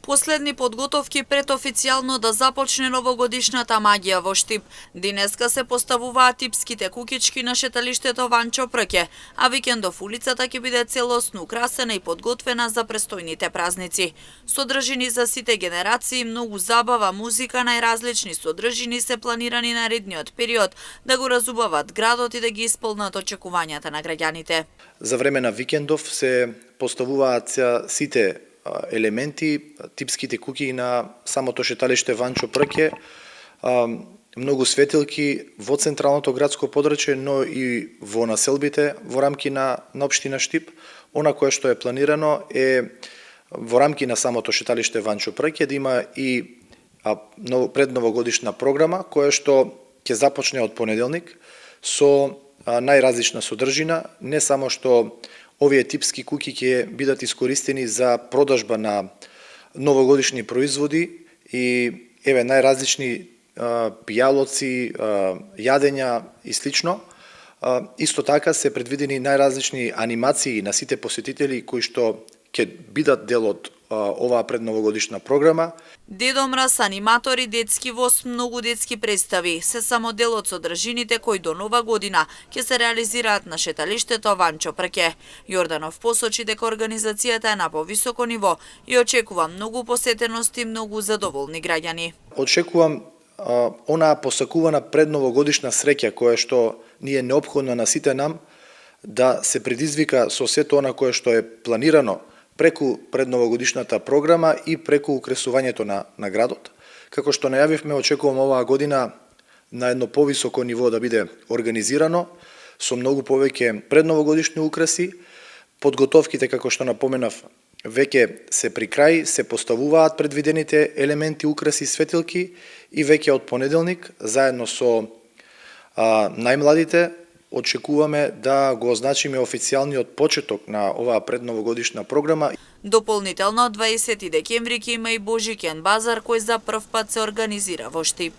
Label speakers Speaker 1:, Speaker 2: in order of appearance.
Speaker 1: Последни подготовки пред официјално да започне новогодишната магија во Штип. Денеска се поставуваат типските кукички на шеталиштето Ванчо Прке, а викендов улицата ќе биде целосно украсена и подготвена за престојните празници. Содржини за сите генерации, многу забава, музика, најразлични содржини се планирани наредниот период да го разубават градот и да ги исполнат очекувањата на граѓаните.
Speaker 2: За време на викендов се поставуваат сите елементи, типските куки на самото шеталиште Ванчо Прке, многу светилки во централното градско подрачје, но и во населбите во рамки на општина Штип. Она кое што е планирано е во рамки на самото шеталиште Ванчо Прке да има и предновогодишна програма која што ќе започне од понеделник со најразлична содржина, не само што овие типски куки ќе бидат искористени за продажба на новогодишни производи и најразлични пијалоци, јадења и слично. Исто така се предвидени најразлични анимации на сите посетители кои што ќе бидат дел од оваа предновогодишна програма.
Speaker 1: Дедо Мраз, аниматори, детски воз, многу детски представи, се само дел од содржините кои до нова година ќе се реализираат на шеталиштето Ванчо Прке. Јорданов посочи дека организацијата е на повисоко ниво и очекува многу посетеност и многу задоволни граѓани.
Speaker 2: Очекувам онаа посакувана предновогодишна среќа која што ни е неопходна на сите нам да се предизвика со сето она кое што е планирано преку предновогодишната програма и преку украсувањето на градот. Како што најавивме, очекувам оваа година на едно повисоко ниво да биде организирано, со многу повеќе предновогодишни украси. Подготовките, како што напоменав, веќе се при крај, се поставуваат предвидените елементи, украси, светилки и веќе од понеделник, заедно со најмладите, очекуваме да го означиме официјалниот почеток на оваа предновогодишна програма.
Speaker 1: Дополнително, 20 декември ќе има и Божиќен базар кој за прв пат се организира во Штип.